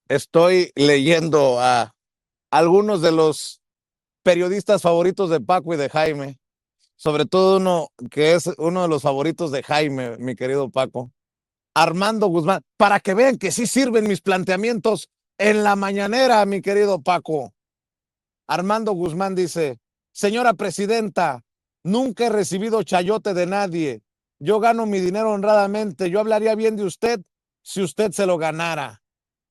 estoy leyendo a algunos de los periodistas favoritos de Paco y de Jaime, sobre todo uno que es uno de los favoritos de Jaime, mi querido Paco, Armando Guzmán, para que vean que sí sirven mis planteamientos en la mañanera, mi querido Paco. Armando Guzmán dice: señora presidenta, nunca he recibido chayote de nadie. Yo gano mi dinero honradamente. Yo hablaría bien de usted si usted se lo ganara.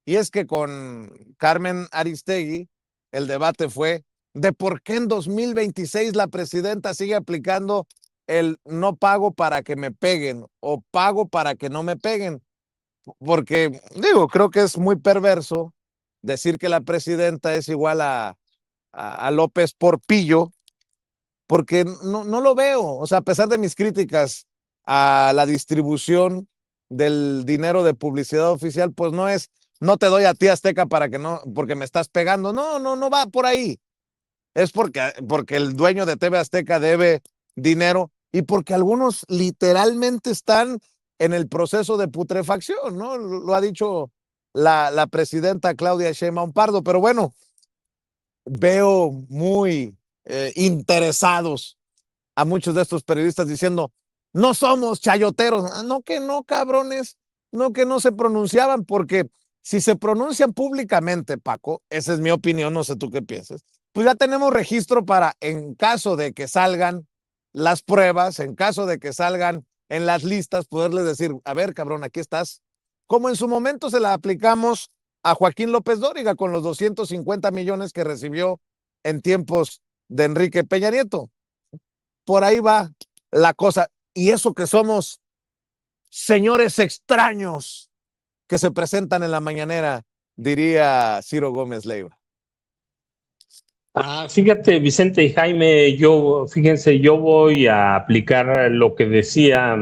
Y es que con Carmen Aristegui el debate fue de por qué en 2026 la presidenta sigue aplicando el no pago para que me peguen o pago para que no me peguen. Porque digo, creo que es muy perverso decir que la presidenta es igual a López Porpillo, porque no lo veo. O sea, a pesar de mis críticas a la distribución del dinero de publicidad oficial, pues no es, no te doy a ti Azteca para que no, porque me estás pegando. No va por ahí. Es porque el dueño de TV Azteca debe dinero y porque algunos literalmente están en el proceso de putrefacción, ¿no? Lo ha dicho la presidenta Claudia Sheinbaum Pardo, pero bueno, veo muy interesados a muchos de estos periodistas diciendo: no somos chayoteros. No, que no, cabrones, no, que no se pronunciaban, porque si se pronuncian públicamente, Paco, esa es mi opinión, no sé tú qué piensas, pues ya tenemos registro para, en caso de que salgan las pruebas, en caso de que salgan en las listas, poderles decir: a ver, cabrón, aquí estás. Como en su momento se la aplicamos a Joaquín López Dóriga con los 250 millones que recibió en tiempos de Enrique Peña Nieto. Por ahí va la cosa. Y eso que somos señores extraños que se presentan en la mañanera, diría Ciro Gómez Leiva. Fíjate, Vicente y Jaime, fíjense, yo voy a aplicar lo que decía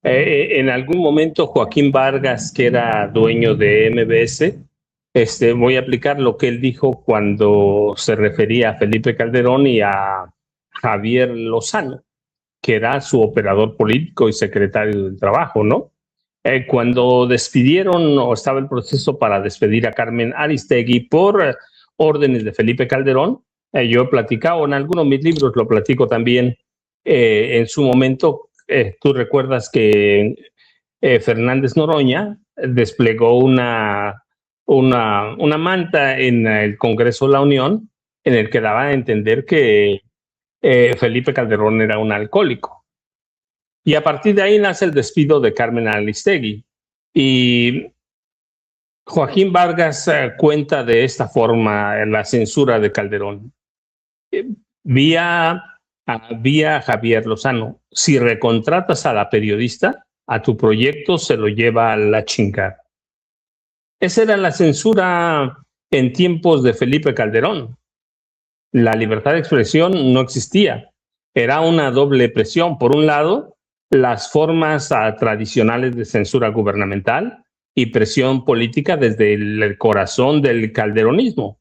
en algún momento Joaquín Vargas, que era dueño de MBS. Voy a aplicar lo que él dijo cuando se refería a Felipe Calderón y a Javier Lozano, que era su operador político y secretario del Trabajo, ¿no? Cuando despidieron o estaba el proceso para despedir a Carmen Aristegui por órdenes de Felipe Calderón, yo he platicado en algunos de mis libros, lo platico también en su momento. Tú recuerdas que Fernández Noroña desplegó una manta en el Congreso de la Unión en el que daba a entender que Felipe Calderón era un alcohólico. Y a partir de ahí nace el despido de Carmen Aristegui. Y Joaquín Vargas cuenta de esta forma la censura de Calderón. Vía Javier Lozano: si recontratas a la periodista, a tu proyecto se lo lleva a la chingada. Esa era la censura en tiempos de Felipe Calderón. La libertad de expresión no existía. Era una doble presión. Por un lado, las formas tradicionales de censura gubernamental y presión política desde el corazón del calderonismo.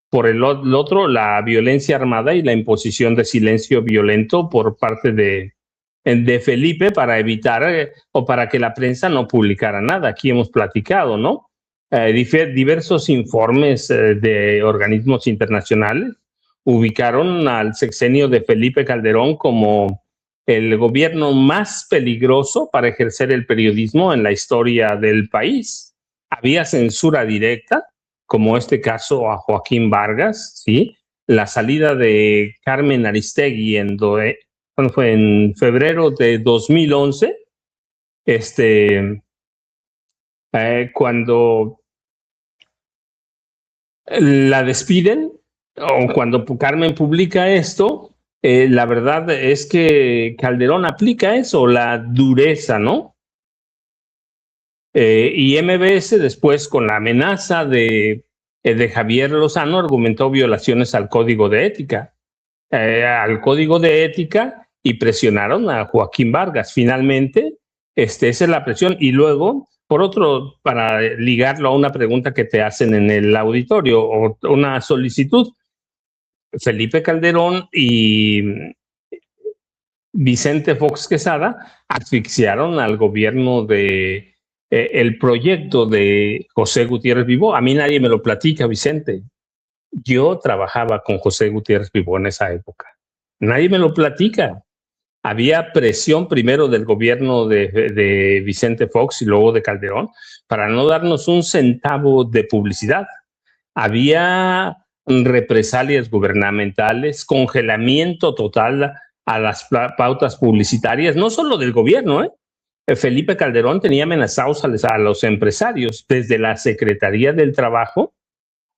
Por el otro, la violencia armada y la imposición de silencio violento por parte de Felipe para evitar o para que la prensa no publicara nada. Aquí hemos platicado, ¿no? Diversos informes de organismos internacionales ubicaron al sexenio de Felipe Calderón como el gobierno más peligroso para ejercer el periodismo en la historia del país. Había censura directa, como este caso a Joaquín Vargas, ¿sí? La salida de Carmen Aristegui cuando fue en febrero de 2011, cuando la despiden, o cuando Carmen publica esto, la verdad es que Calderón aplica eso, la dureza, ¿no? Y MBS después, con la amenaza de Javier Lozano, argumentó violaciones al código de ética. Y presionaron a Joaquín Vargas. Finalmente, esa es la presión. Y luego, por otro, para ligarlo a una pregunta que te hacen en el auditorio o una solicitud, Felipe Calderón y Vicente Fox Quesada asfixiaron al gobierno de el proyecto de José Gutiérrez Vivó, a mí nadie me lo platica, Vicente. Yo trabajaba con José Gutiérrez Vivó en esa época. Nadie me lo platica. Había presión primero del gobierno de Vicente Fox y luego de Calderón para no darnos un centavo de publicidad. Había represalias gubernamentales, congelamiento total a las pautas publicitarias, no solo del gobierno, Felipe Calderón tenía amenazados a los empresarios desde la Secretaría del Trabajo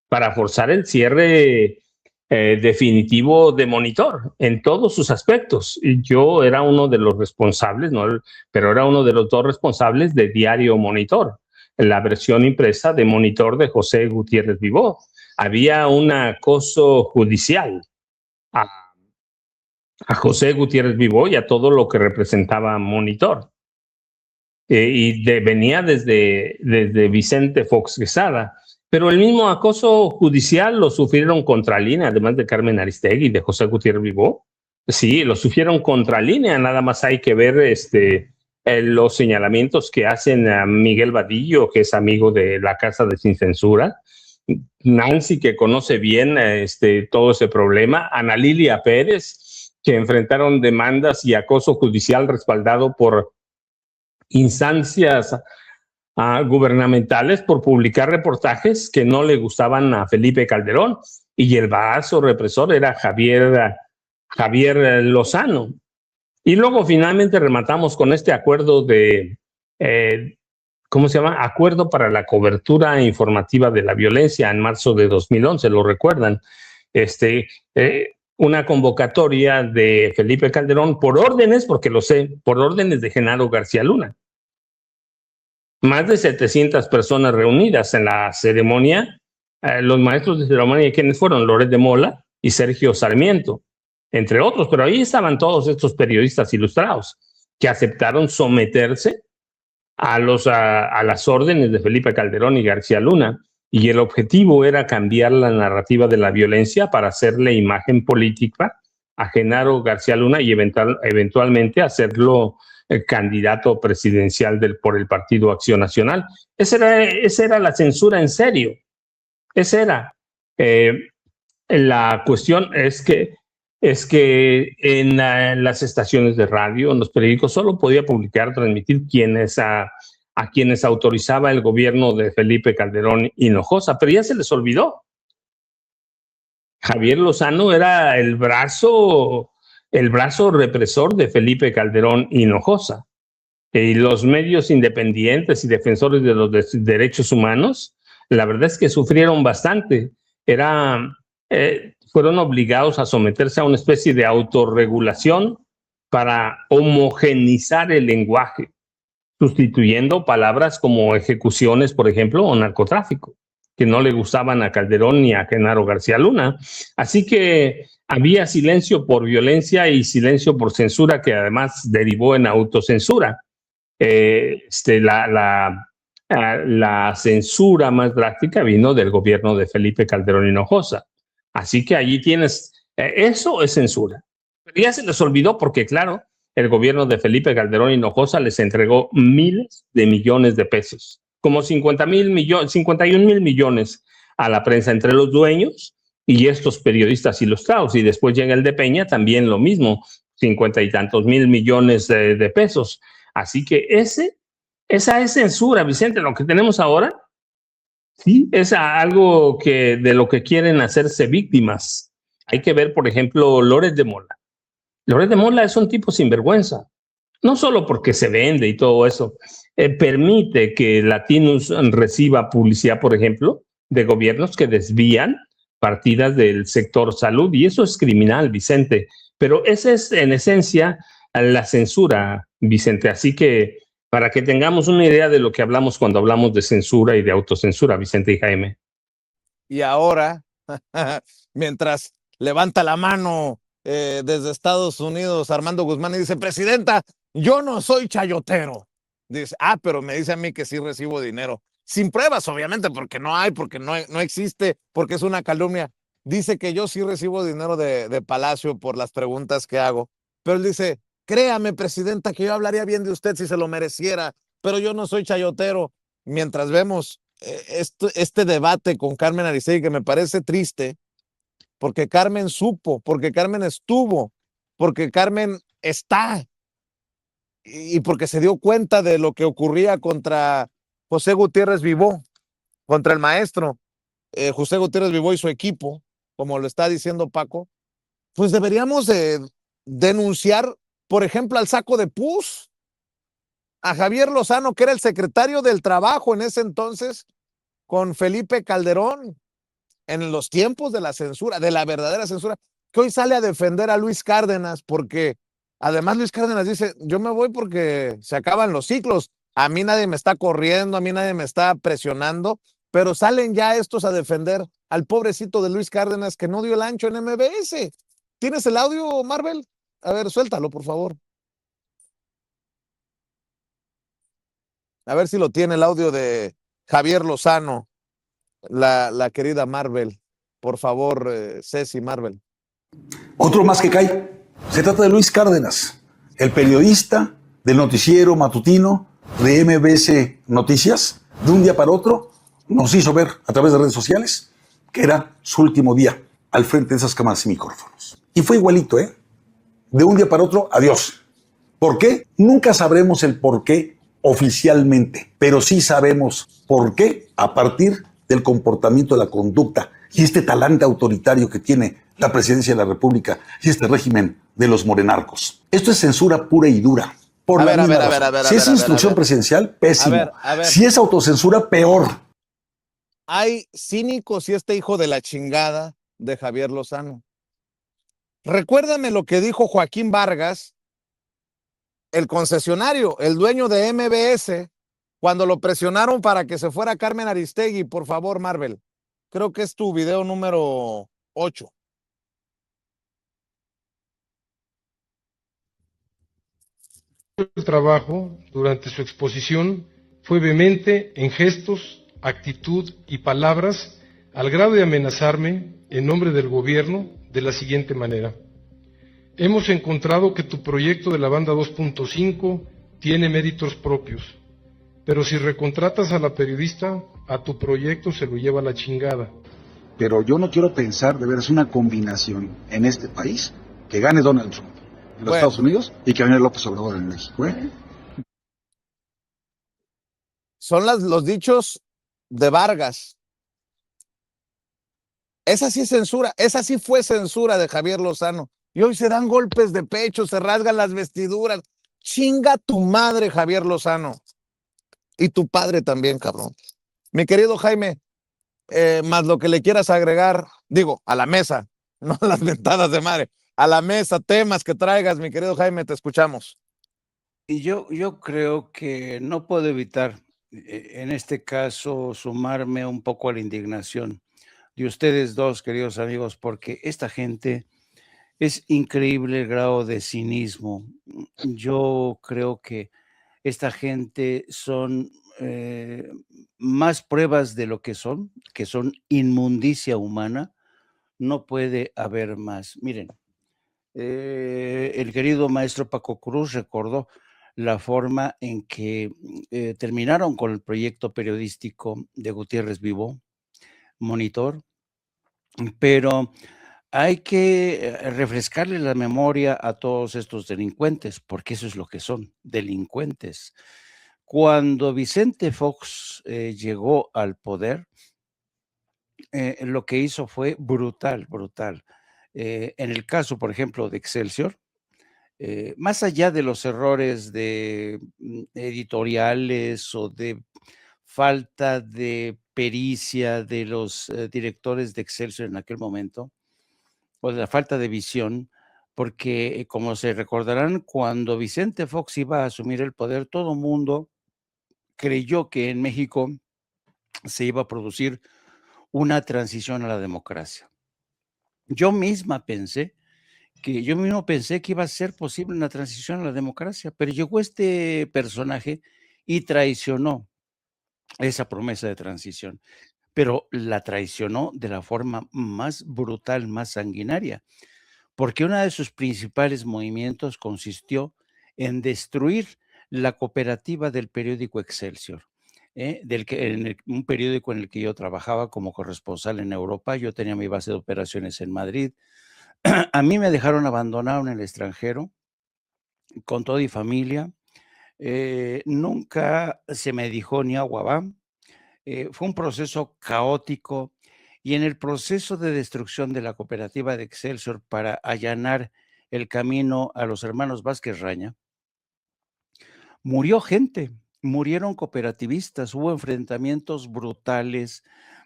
para forzar el cierre definitivo de Monitor en todos sus aspectos. Y yo era uno de los responsables, ¿no? Pero era uno de los dos responsables de Diario Monitor, la versión impresa de Monitor de José Gutiérrez Vivó. Había un acoso judicial a José Gutiérrez Vivó y a todo lo que representaba Monitor. Venía desde Vicente Fox Quesada. Pero el mismo acoso judicial lo sufrieron Contralínea, además de Carmen Aristegui y de José Gutiérrez Vivó. Sí, lo sufrieron Contralínea, nada más hay que ver los señalamientos que hacen a Miguel Vadillo, que es amigo de la Casa de Sin Censura, Nancy, que conoce bien todo ese problema, Ana Lilia Pérez, que enfrentaron demandas y acoso judicial respaldado por instancias gubernamentales por publicar reportajes que no le gustaban a Felipe Calderón, y el brazo represor era Javier Lozano. Y luego finalmente rematamos con este acuerdo de, ¿cómo se llama? Acuerdo para la cobertura informativa de la violencia en marzo de 2011, ¿lo recuerdan? Una convocatoria de Felipe Calderón por órdenes, porque lo sé, por órdenes de Genaro García Luna. Más de 700 personas reunidas en la ceremonia. Los maestros de ceremonia, ¿quiénes fueron? Loret de Mola y Sergio Sarmiento, entre otros, pero ahí estaban todos estos periodistas ilustrados que aceptaron someterse a las órdenes de Felipe Calderón y García Luna, y el objetivo era cambiar la narrativa de la violencia para hacerle imagen política a Genaro García Luna y eventualmente hacerlo candidato presidencial por el Partido Acción Nacional. Esa era la censura en serio. Esa era. La cuestión es que en las estaciones de radio, en los periódicos, solo podía publicar, transmitir a quienes autorizaba el gobierno de Felipe Calderón Hinojosa, pero ya se les olvidó. Javier Lozano era el brazo represor de Felipe Calderón Hinojosa. Y los medios independientes y defensores de los derechos humanos, la verdad es que sufrieron bastante. Fueron obligados a someterse a una especie de autorregulación para homogeneizar el lenguaje, sustituyendo palabras como ejecuciones, por ejemplo, o narcotráfico, que no le gustaban a Calderón ni a Genaro García Luna. Así que había silencio por violencia y silencio por censura, que además derivó en autocensura. La censura más drástica vino del gobierno de Felipe Calderón Hinojosa. Así que allí tienes, eso es censura. Pero ya se les olvidó porque, claro, el gobierno de Felipe Calderón Hinojosa les entregó miles de millones de pesos, como 51 mil millones a la prensa entre los dueños y estos periodistas ilustrados. Y después llega el de Peña, también lo mismo, 50 y tantos mil millones de pesos. Así que esa es censura, Vicente. Lo que tenemos ahora, sí, es algo de lo que quieren hacerse víctimas. Hay que ver, por ejemplo, Loret de Mola. Loret de Mola es un tipo sinvergüenza, no solo porque se vende y todo eso, permite que Latinus reciba publicidad, por ejemplo, de gobiernos que desvían partidas del sector salud, y eso es criminal, Vicente. Pero esa es, en esencia, la censura, Vicente. Así que, para que tengamos una idea de lo que hablamos cuando hablamos de censura y de autocensura, Vicente y Jaime. Y ahora, mientras levanta la mano desde Estados Unidos Armando Guzmán y dice: presidenta, yo no soy chayotero. Dice: pero me dice a mí que sí recibo dinero. Sin pruebas, obviamente, porque no existe, porque es una calumnia. Dice que yo sí recibo dinero de Palacio por las preguntas que hago. Pero él dice: créame, presidenta, que yo hablaría bien de usted si se lo mereciera, pero yo no soy chayotero. Mientras vemos este debate con Carmen Aristegui, que me parece triste, porque Carmen supo, porque Carmen estuvo, porque Carmen está, y porque se dio cuenta de lo que ocurría contra José Gutiérrez Vivó, contra el maestro José Gutiérrez Vivó y su equipo, como lo está diciendo Paco, pues deberíamos denunciar, por ejemplo, al saco de pus, a Javier Lozano, que era el secretario del Trabajo en ese entonces, con Felipe Calderón, en los tiempos de la censura, de la verdadera censura, que hoy sale a defender a Luis Cárdenas, porque además Luis Cárdenas dice, yo me voy porque se acaban los ciclos, a mí nadie me está corriendo, a mí nadie me está presionando, pero salen ya estos a defender al pobrecito de Luis Cárdenas que no dio el ancho en MBS. ¿Tienes el audio, Marvel? A ver, suéltalo, por favor. A ver si lo tiene el audio de Javier Lozano, la querida Marvel. Por favor, Ceci Marvel. Otro más que cae. Se trata de Luis Cárdenas, el periodista del noticiero matutino de MBS Noticias. De un día para otro nos hizo ver a través de redes sociales que era su último día al frente de esas cámaras y micrófonos. Y fue igualito, ¿eh? De un día para otro, adiós. ¿Por qué? Nunca sabremos el por qué oficialmente, pero sí sabemos por qué a partir del comportamiento, de la conducta y este talante autoritario que tiene la presidencia de la República y este régimen de los morenarcos. Esto es censura pura y dura. Por la misma razón. Si es instrucción presidencial, pésimo. Si es autocensura, peor. Hay cínicos y este hijo de la chingada de Javier Lozano. Recuérdame lo que dijo Joaquín Vargas, el concesionario, el dueño de MBS, cuando lo presionaron para que se fuera Carmen Aristegui. Por favor, Marvel. Creo que es tu video número 8. El trabajo, durante su exposición, fue vehemente en gestos, actitud y palabras, al grado de amenazarme, en nombre del gobierno, de la siguiente manera. Hemos encontrado que tu proyecto de la banda 2.5 tiene méritos propios, pero si recontratas a la periodista, a tu proyecto se lo lleva la chingada. Pero yo no quiero pensar de veras una combinación en este país que gane Donald Trump en los Estados Unidos y que gane López Obrador en México, ¿eh? Son los dichos de Vargas. Esa sí es censura, esa sí fue censura de Javier Lozano. Y hoy se dan golpes de pecho, se rasgan las vestiduras. Chinga tu madre, Javier Lozano. Y tu padre también, cabrón. Mi querido Jaime, más lo que le quieras agregar, digo, a la mesa, no a las ventadas de madre, a la mesa, temas que traigas, mi querido Jaime, te escuchamos. Y yo creo que no puedo evitar, en este caso, sumarme un poco a la indignación de ustedes dos, queridos amigos, porque esta gente es increíble el grado de cinismo. Yo creo que esta gente son más pruebas de lo que son inmundicia humana. No puede haber más. Miren, el querido maestro Paco Cruz recordó la forma en que terminaron con el proyecto periodístico de Gutiérrez Vivó, Monitor, pero hay que refrescarle la memoria a todos estos delincuentes, porque eso es lo que son, delincuentes. Cuando Vicente Fox llegó al poder, lo que hizo fue brutal. En el caso, por ejemplo, de Excelsior, más allá de los errores de editoriales o de falta de pericia de los directores de Excelsior en aquel momento, o de la falta de visión, porque como se recordarán, cuando Vicente Fox iba a asumir el poder, todo el mundo creyó que en México se iba a producir una transición a la democracia. Yo mismo pensé que iba a ser posible una transición a la democracia, pero llegó este personaje y traicionó esa promesa de transición, pero la traicionó de la forma más brutal, más sanguinaria, porque uno de sus principales movimientos consistió en destruir la cooperativa del periódico Excelsior, un periódico en el que yo trabajaba como corresponsal en Europa. Yo tenía mi base de operaciones en Madrid. A mí me dejaron abandonado en el extranjero con toda mi familia. Nunca se me dijo ni agua va. Fue un proceso caótico, y en el proceso de destrucción de la cooperativa de Excelsior para allanar el camino a los hermanos Vázquez Raña, murió gente, murieron cooperativistas, hubo enfrentamientos brutales,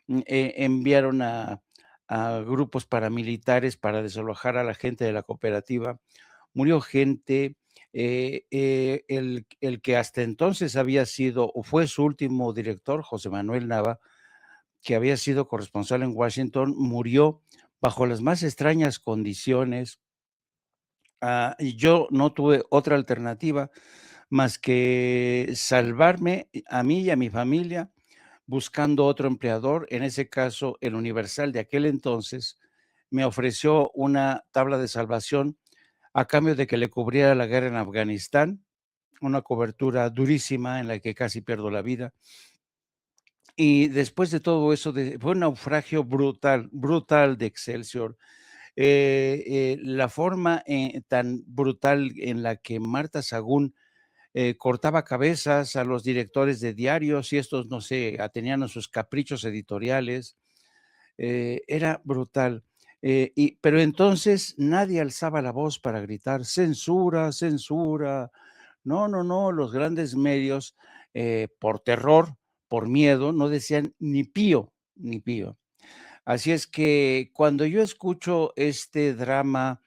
enviaron a grupos paramilitares para desalojar a la gente de la cooperativa, murió gente. El que hasta entonces había sido o fue su último director, José Manuel Nava, que había sido corresponsal en Washington, murió bajo las más extrañas condiciones. Y yo no tuve otra alternativa más que salvarme a mí y a mi familia buscando otro empleador. En ese caso, el Universal de aquel entonces me ofreció una tabla de salvación a cambio de que le cubriera la guerra en Afganistán, una cobertura durísima en la que casi pierdo la vida. Y después de todo eso, fue un naufragio brutal, brutal de Excelsior. La forma tan brutal en la que Marta Sagún cortaba cabezas a los directores de diarios, y estos no se atenían a sus caprichos editoriales, era brutal. Pero entonces nadie alzaba la voz para gritar censura, censura. No, no, no, los grandes medios, por terror, por miedo, no decían ni pío, ni pío. Así es que cuando yo escucho este drama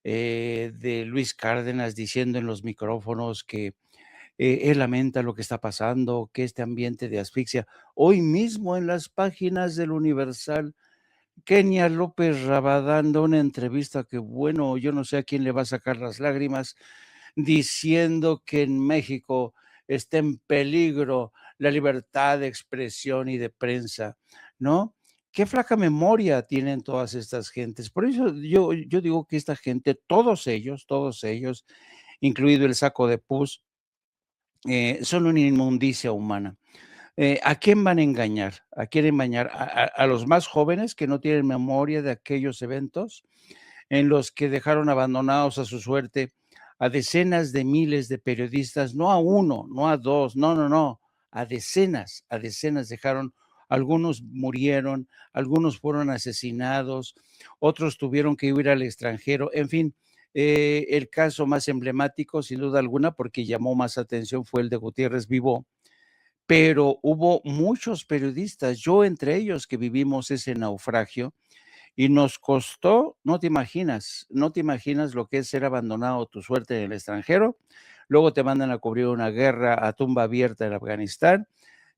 de Luis Cárdenas diciendo en los micrófonos que él lamenta lo que está pasando, que este ambiente de asfixia, hoy mismo en las páginas del Universal, Kenia López Rabadán dando una entrevista que, bueno, yo no sé a quién le va a sacar las lágrimas, diciendo que en México está en peligro la libertad de expresión y de prensa, ¿no? Qué flaca memoria tienen todas estas gentes. Por eso yo digo que esta gente, todos ellos, incluido el saco de pus, son una inmundicia humana. ¿A quién van a engañar? ¿A quién engañar? ¿A los más jóvenes que no tienen memoria de aquellos eventos en los que dejaron abandonados a su suerte a decenas de miles de periodistas? No a uno, no a dos, no, a decenas dejaron. Algunos murieron, algunos fueron asesinados, otros tuvieron que huir al extranjero, en fin. El caso más emblemático, sin duda alguna, porque llamó más atención, fue el de Gutiérrez Vivó, pero hubo muchos periodistas, yo entre ellos, que vivimos ese naufragio, y nos costó, no te imaginas lo que es ser abandonado a tu suerte en el extranjero. Luego te mandan a cubrir una guerra a tumba abierta en Afganistán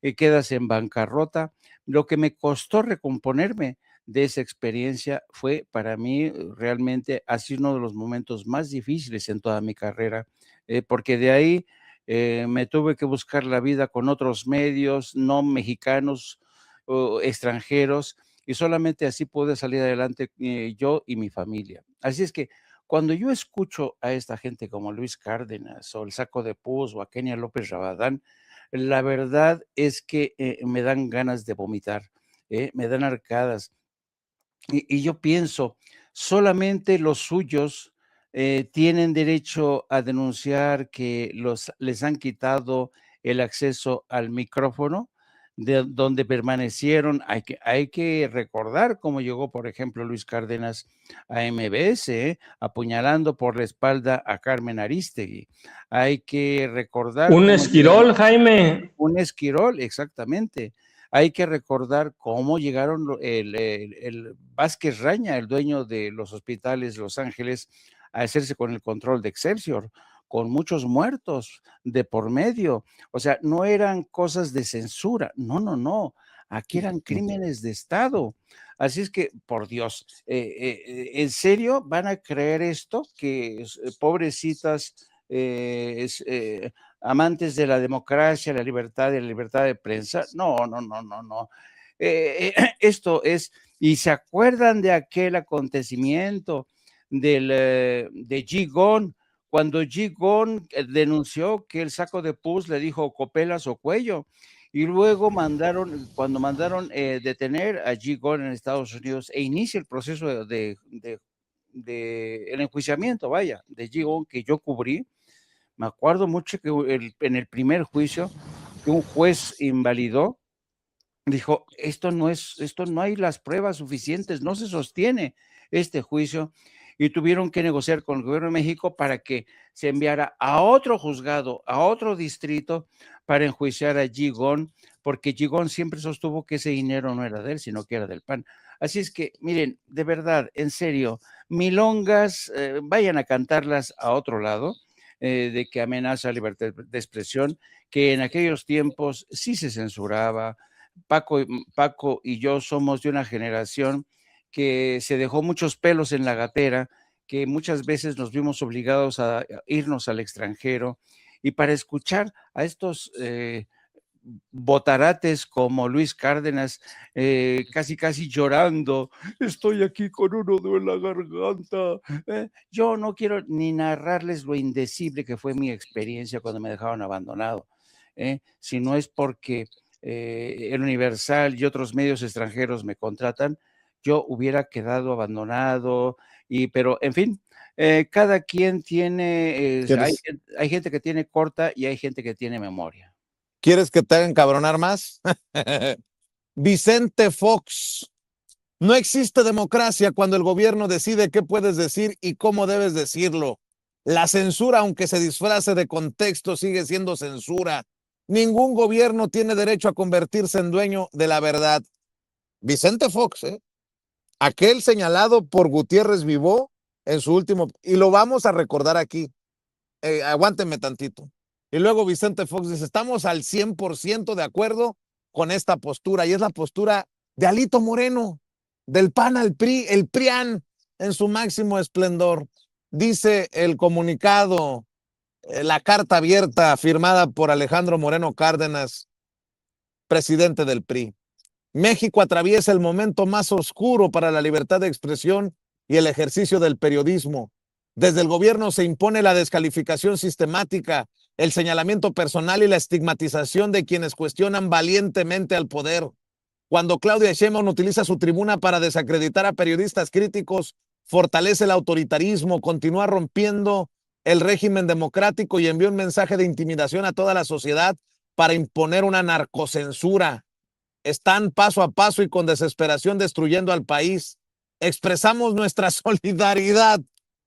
y quedas en bancarrota. Lo que me costó recomponerme de esa experiencia fue, para mí, realmente ha sido uno de los momentos más difíciles en toda mi carrera, porque de ahí me tuve que buscar la vida con otros medios, no mexicanos o extranjeros, y solamente así pude salir adelante yo y mi familia. Así es que cuando yo escucho a esta gente como Luis Cárdenas o el Saco de Pus o a Kenia López Rabadán, la verdad es que me dan ganas de vomitar, me dan arcadas. Y yo pienso, solamente los suyos tienen derecho a denunciar que les han quitado el acceso al micrófono de donde permanecieron. Hay que recordar cómo llegó, por ejemplo, Luis Cárdenas a MBS, apuñalando por la espalda a Carmen Aristegui. Hay que recordar un esquirol, Jaime. Un esquirol, exactamente. Hay que recordar cómo llegaron el Vázquez Raña, el dueño de los hospitales Los Ángeles, a hacerse con el control de Excelsior, con muchos muertos de por medio. O sea, no eran cosas de censura, no. Aquí eran crímenes de Estado. Así es que, por Dios, ¿en serio van a creer esto? Que pobrecitas amantes de la democracia, la libertad y la libertad de prensa. No. Esto es, y se acuerdan de aquel acontecimiento de Gigón, cuando Gigón denunció que el saco de pus le dijo copelas o cuello, y luego cuando mandaron detener a Gigón en Estados Unidos e inicia el proceso de el enjuiciamiento, vaya, de Gigón que yo cubrí, me acuerdo mucho que en el primer juicio que un juez invalidó, dijo, esto no hay las pruebas suficientes, no se sostiene este juicio, y tuvieron que negociar con el gobierno de México para que se enviara a otro juzgado, a otro distrito, para enjuiciar a Gigón, porque Gigón siempre sostuvo que ese dinero no era de él, sino que era del PAN. Así es que, miren, de verdad, en serio, milongas, vayan a cantarlas a otro lado, de que amenaza libertad de expresión, que en aquellos tiempos sí se censuraba. Paco y yo somos de una generación que se dejó muchos pelos en la gatera, que muchas veces nos vimos obligados a irnos al extranjero, y para escuchar a estos botarates como Luis Cárdenas, casi llorando, estoy aquí con un nudo en la garganta. Yo no quiero ni narrarles lo indecible que fue mi experiencia cuando me dejaron abandonado, si no es porque el Universal y otros medios extranjeros me contratan, yo hubiera quedado abandonado, pero en fin, cada quien tiene, hay gente que tiene corta y hay gente que tiene memoria. ¿Quieres que te hagan cabronar más? Vicente Fox. No existe democracia cuando el gobierno decide qué puedes decir y cómo debes decirlo. La censura, aunque se disfrace de contexto, sigue siendo censura. Ningún gobierno tiene derecho a convertirse en dueño de la verdad. Vicente Fox, aquel señalado por Gutiérrez Vivó en su último, y lo vamos a recordar aquí. Aguántenme tantito. Y luego Vicente Fox dice, estamos al 100% de acuerdo con esta postura, y es la postura de Alito Moreno, del PAN al PRI, el PRIAN en su máximo esplendor. Dice el comunicado, la carta abierta firmada por Alejandro Moreno Cárdenas, presidente del PRI. México atraviesa el momento más oscuro para la libertad de expresión y el ejercicio del periodismo. Desde el gobierno se impone la descalificación sistemática, el señalamiento personal y la estigmatización de quienes cuestionan valientemente al poder. Cuando Claudia Sheinbaum utiliza su tribuna para desacreditar a periodistas críticos, fortalece el autoritarismo, continúa rompiendo el régimen democrático y envía un mensaje de intimidación a toda la sociedad para imponer una narcocensura. Están paso a paso y con desesperación destruyendo al país. Expresamos nuestra solidaridad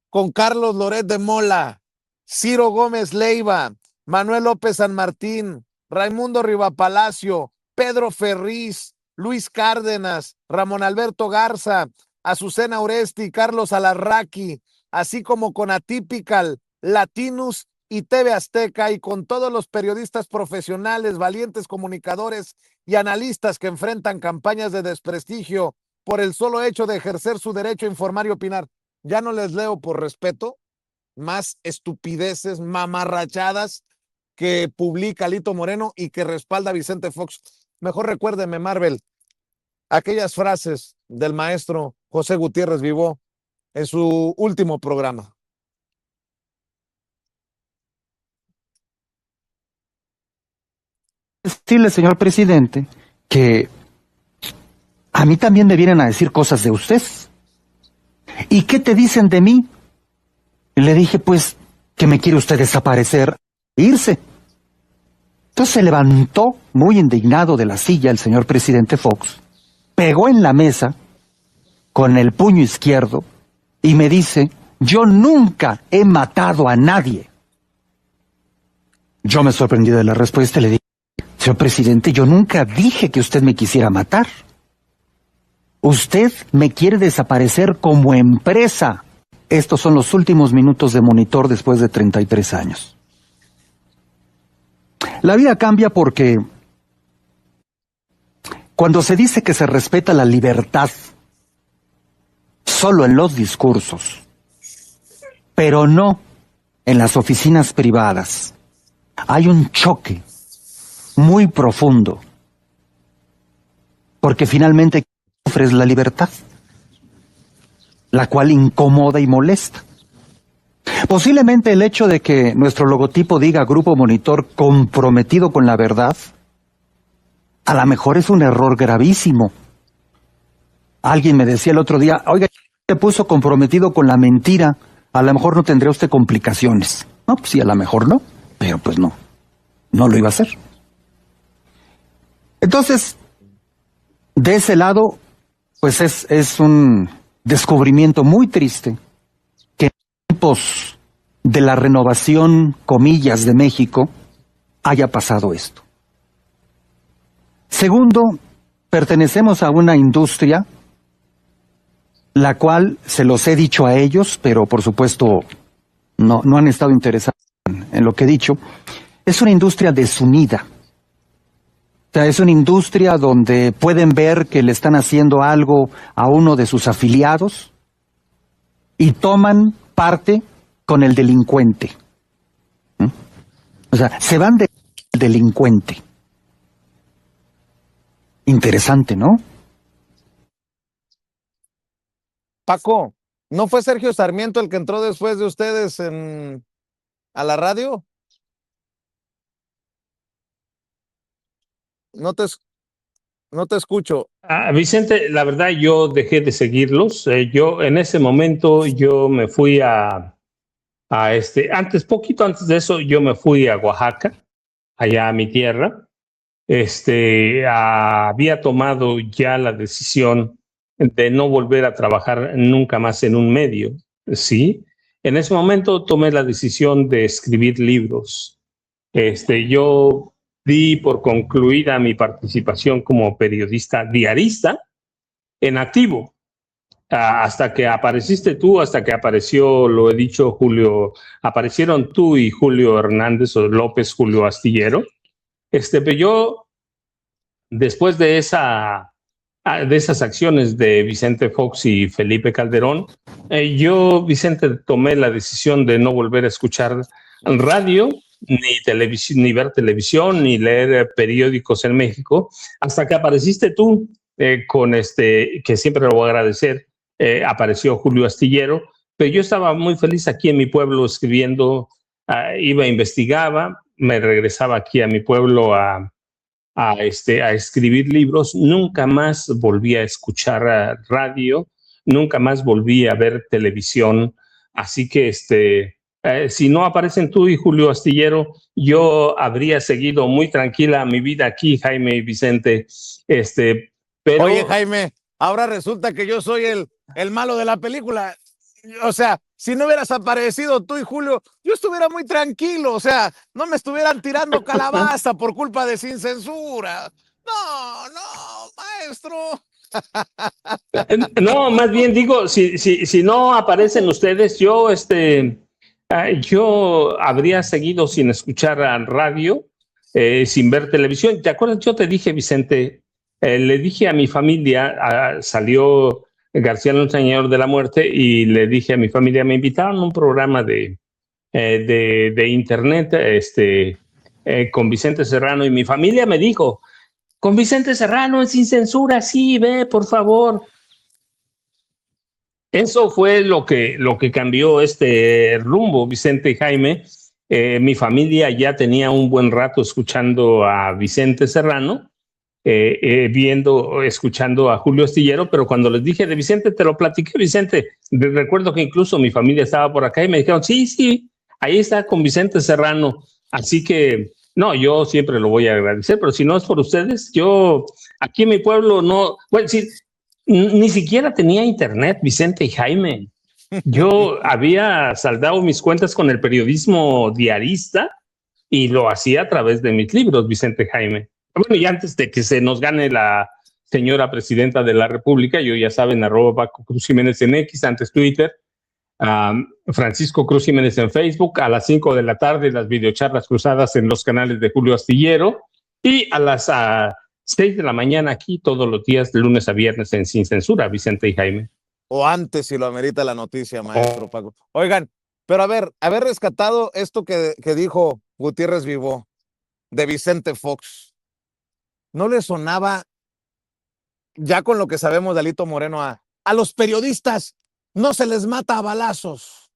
con Carlos Loret de Mola, Ciro Gómez Leiva, Manuel López San Martín, Raimundo Rivapalacio, Pedro Ferriz, Luis Cárdenas, Ramón Alberto Garza, Azucena Oresti, Carlos Alarraqui, así como con Atypical, Latinus y TV Azteca, y con todos los periodistas profesionales, valientes comunicadores y analistas que enfrentan campañas de desprestigio por el solo hecho de ejercer su derecho a informar y opinar. Ya no les leo por respeto más estupideces, mamarrachadas que publica Alito Moreno y que respalda Vicente Fox. Mejor recuérdeme, Marvel, aquellas frases del maestro José Gutiérrez Vivó en su último programa. Decirle, señor presidente, que a mí también me vienen a decir cosas de usted. ¿Y qué te dicen de mí? Le dije, pues, que me quiere usted desaparecer, irse. Entonces se levantó muy indignado de la silla el señor presidente Fox, pegó en la mesa con el puño izquierdo y me dice, yo nunca he matado a nadie. Yo me sorprendí de la respuesta y le dije, señor presidente, yo nunca dije que usted me quisiera matar. Usted me quiere desaparecer como empresa. Estos son los últimos minutos de Monitor después de 33 años. La vida cambia porque cuando se dice que se respeta la libertad solo en los discursos, pero no en las oficinas privadas, hay un choque muy profundo, porque finalmente ofrece la libertad, la cual incomoda y molesta. Posiblemente el hecho de que nuestro logotipo diga Grupo Monitor comprometido con la verdad, a lo mejor es un error gravísimo. Alguien me decía el otro día, oiga, se puso comprometido con la mentira, a lo mejor no tendría usted complicaciones. No, pues sí, a lo mejor no, pero pues no lo iba a hacer. Entonces, de ese lado, pues es un descubrimiento muy triste que en tiempos de la renovación, comillas, de México, haya pasado esto. Segundo, pertenecemos a una industria la cual se los he dicho a ellos, pero por supuesto no han estado interesados en lo que he dicho. Es una industria desunida. O sea, es una industria donde pueden ver que le están haciendo algo a uno de sus afiliados y toman parte con el delincuente. ¿Mm? O sea, se van del delincuente. Interesante, ¿no? Paco, ¿no fue Sergio Sarmiento el que entró después de ustedes a la radio? No te escucho. Vicente, la verdad yo dejé de seguirlos. Yo en ese momento yo me fui poquito antes de eso, yo me fui a Oaxaca, allá a mi tierra. Había tomado ya la decisión de no volver a trabajar nunca más en un medio, ¿sí? En ese momento tomé la decisión de escribir libros. Yo di por concluida mi participación como periodista diarista en activo. Hasta que apareciste tú, hasta que apareció, lo he dicho, aparecieron tú y Julio Hernández o López, Julio Astillero. Pero yo, después de esas acciones de Vicente Fox y Felipe Calderón, yo, Vicente, tomé la decisión de no volver a escuchar radio, ni ver televisión, ni leer periódicos en México, hasta que apareciste tú que siempre lo voy a agradecer, apareció Julio Astillero, pero yo estaba muy feliz aquí en mi pueblo escribiendo, investigaba, me regresaba aquí a mi pueblo a escribir libros, nunca más volví a escuchar radio, nunca más volví a ver televisión, así que si no aparecen tú y Julio Astillero, yo habría seguido muy tranquila mi vida aquí, Jaime y Vicente, pero... Oye, Jaime, ahora resulta que yo soy el malo de la película. O sea, si no hubieras aparecido tú y Julio, yo estuviera muy tranquilo. O sea, no me estuvieran tirando calabaza por culpa de Sin Censura. No, maestro. No, más bien digo, si no aparecen ustedes, yo habría seguido sin escuchar radio, sin ver televisión. ¿Te acuerdas? Yo te dije, Vicente, le dije a mi familia, salió García Luna, Señor de la Muerte, y le dije a mi familia, me invitaron a un programa de internet con Vicente Serrano, y mi familia me dijo, con Vicente Serrano, Sin Censura, sí, ve, por favor. Eso fue lo que cambió este rumbo, Vicente y Jaime. Mi familia ya tenía un buen rato escuchando a Vicente Serrano, escuchando a Julio Astillero, pero cuando les dije de Vicente, te lo platiqué, Vicente. Recuerdo que incluso mi familia estaba por acá y me dijeron, sí, ahí está con Vicente Serrano. Así que, no, yo siempre lo voy a agradecer, pero si no es por ustedes, yo aquí en mi pueblo no, bueno, sí, ni siquiera tenía internet, Vicente y Jaime. Yo había saldado mis cuentas con el periodismo diarista y lo hacía a través de mis libros, Vicente y Jaime. Bueno, y antes de que se nos gane la señora presidenta de la República, yo ya saben, @Paco Cruz Jiménez en X, antes Twitter, Francisco Cruz Jiménez en Facebook, a las 5 de la tarde las videocharlas cruzadas en los canales de Julio Astillero, y a las 6 de la mañana aquí todos los días, de lunes a viernes en Sin Censura, Vicente y Jaime. O antes, si lo amerita la noticia, maestro Paco. Oigan, pero haber rescatado esto que dijo Gutiérrez Vivó de Vicente Fox, ¿no le sonaba, ya con lo que sabemos de Alito Moreno, a los periodistas no se les mata a balazos?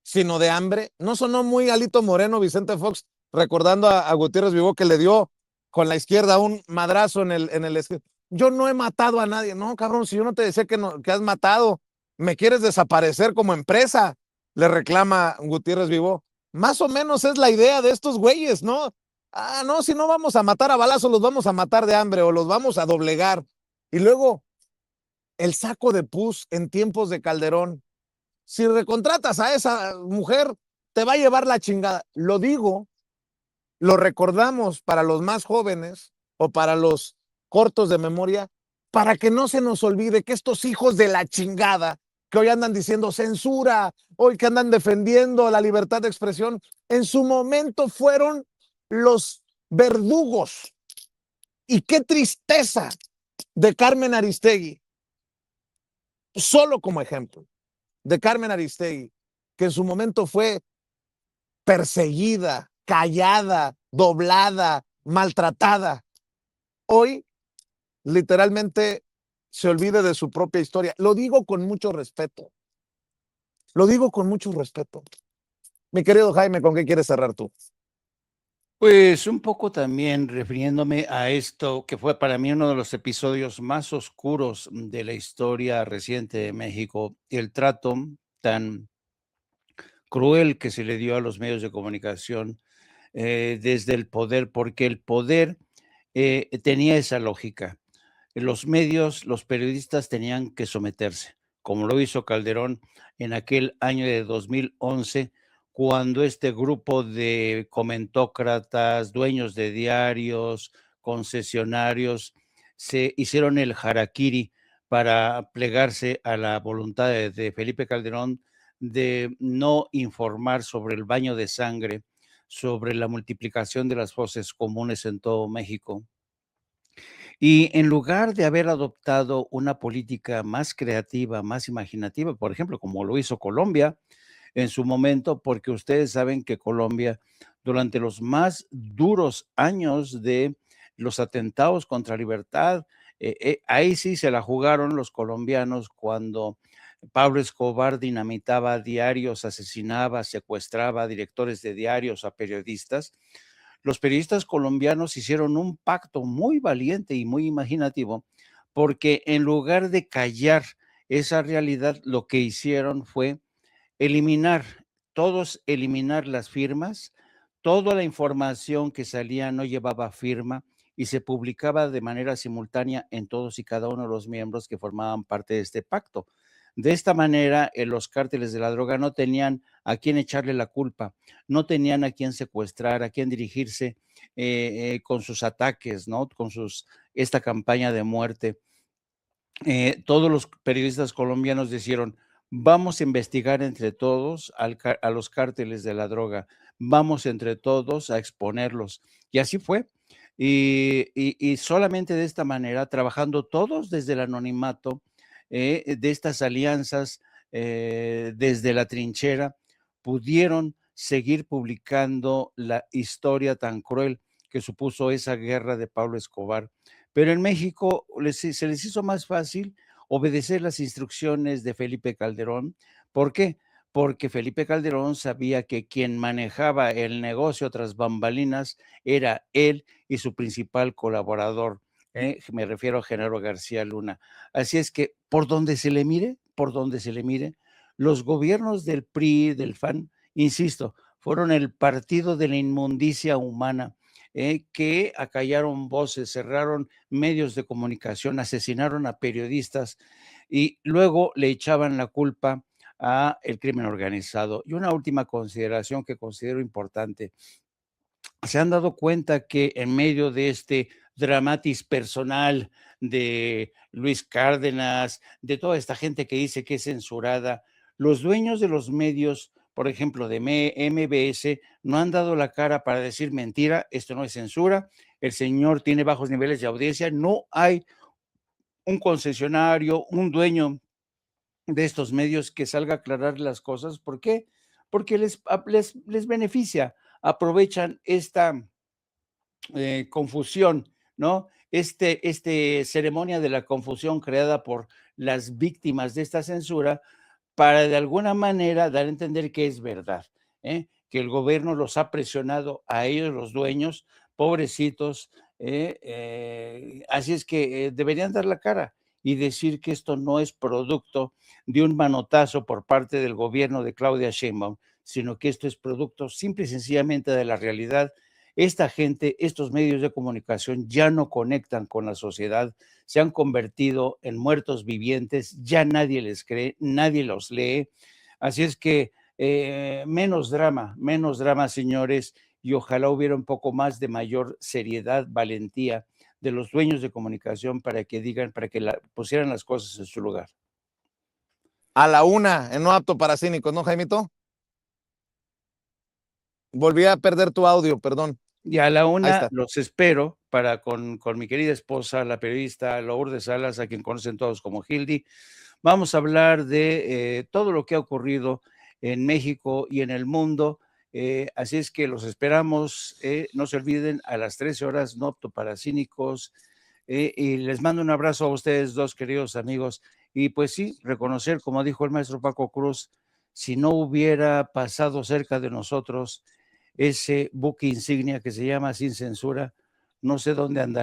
sino de hambre. ¿No sonó muy Alito Moreno, Vicente Fox, recordando a Gutiérrez Vivó que le dio con la izquierda un madrazo en el yo no he matado a nadie? No, cabrón, si yo no te decía que, no, que has matado, me quieres desaparecer como empresa, le reclama Gutiérrez Vivó. Más o menos es la idea de estos güeyes, ¿no? Ah, no, si no vamos a matar a balazos, los vamos a matar de hambre o los vamos a doblegar. Y luego, el saco de pus en tiempos de Calderón. Si recontratas a esa mujer, te va a llevar la chingada. Lo digo, lo recordamos para los más jóvenes o para los cortos de memoria, para que no se nos olvide que estos hijos de la chingada que hoy andan diciendo censura, hoy que andan defendiendo la libertad de expresión, en su momento fueron los verdugos. Y qué tristeza de Carmen Aristegui, solo como ejemplo, de Carmen Aristegui, que en su momento fue perseguida, callada, doblada, maltratada. Hoy, literalmente, se olvide de su propia historia. Lo digo con mucho respeto. Lo digo con mucho respeto. Mi querido Jaime, ¿con qué quieres cerrar tú? Pues un poco también refiriéndome a esto que fue para mí uno de los episodios más oscuros de la historia reciente de México, el trato tan cruel que se le dio a los medios de comunicación desde el poder, porque el poder tenía esa lógica. Los medios, los periodistas tenían que someterse, como lo hizo Calderón en aquel año de 2011, cuando este grupo de comentócratas, dueños de diarios, concesionarios, se hicieron el harakiri para plegarse a la voluntad de Felipe Calderón de no informar sobre el baño de sangre, sobre la multiplicación de las fosas comunes en todo México. Y en lugar de haber adoptado una política más creativa, más imaginativa, por ejemplo, como lo hizo Colombia en su momento, porque ustedes saben que Colombia, durante los más duros años de los atentados contra libertad, ahí sí se la jugaron los colombianos cuando Pablo Escobar dinamitaba diarios, asesinaba, secuestraba a directores de diarios, a periodistas. Los periodistas colombianos hicieron un pacto muy valiente y muy imaginativo, porque en lugar de callar esa realidad, lo que hicieron fue eliminar, eliminar las firmas, toda la información que salía no llevaba firma y se publicaba de manera simultánea en todos y cada uno de los miembros que formaban parte de este pacto. De esta manera, los cárteles de la droga no tenían a quién echarle la culpa, no tenían a quién secuestrar, a quién dirigirse con sus ataques, ¿no? Con esta campaña de muerte. Todos los periodistas colombianos dijeron, vamos a investigar entre todos a los cárteles de la droga, vamos entre todos a exponerlos. Y así fue. Y solamente de esta manera, trabajando todos desde el anonimato, de estas alianzas, desde la trinchera, pudieron seguir publicando la historia tan cruel que supuso esa guerra de Pablo Escobar. Pero en México se les hizo más fácil obedecer las instrucciones de Felipe Calderón. ¿Por qué? Porque Felipe Calderón sabía que quien manejaba el negocio tras bambalinas era él y su principal colaborador. Me refiero a Genaro García Luna. Así es que por donde se le mire, los gobiernos del PRI, del FAN, insisto, fueron el partido de la inmundicia humana. Que acallaron voces, cerraron medios de comunicación, asesinaron a periodistas y luego le echaban la culpa a el crimen organizado. Y una última consideración que considero importante. Se han dado cuenta que en medio de este dramatis personal de Luis Cárdenas, de toda esta gente que dice que es censurada, los dueños de los medios, por ejemplo, de MBS, no han dado la cara para decir mentira, esto no es censura, el señor tiene bajos niveles de audiencia, no hay un concesionario, un dueño de estos medios que salga a aclarar las cosas. ¿Por qué? Porque les beneficia, aprovechan esta confusión, ¿no? Ceremonia de la confusión creada por las víctimas de esta censura para de alguna manera dar a entender que es verdad, que el gobierno los ha presionado a ellos, los dueños, pobrecitos, así es que deberían dar la cara y decir que esto no es producto de un manotazo por parte del gobierno de Claudia Sheinbaum, sino que esto es producto simple y sencillamente de la realidad. Esta gente, estos medios de comunicación ya no conectan con la sociedad, se han convertido en muertos vivientes, ya nadie les cree, nadie los lee. Así es que menos drama, señores, y ojalá hubiera un poco más de mayor seriedad, valentía de los dueños de comunicación para que digan, para que pusieran las cosas en su lugar. A la una, en No Apto para Cínicos, ¿no, Jaimito? Volví a perder tu audio, perdón. Y a la una los espero para con mi querida esposa, la periodista Lourdes Salas, a quien conocen todos como Hildy. Vamos a hablar de todo lo que ha ocurrido en México y en el mundo. Así es que los esperamos. No se olviden, a las 13 horas, No Apto para Cínicos. Y les mando un abrazo a ustedes dos, queridos amigos. Y pues sí, reconocer, como dijo el maestro Paco Cruz, si no hubiera pasado cerca de nosotros ese buque insignia que se llama Sin Censura, no sé dónde andaría.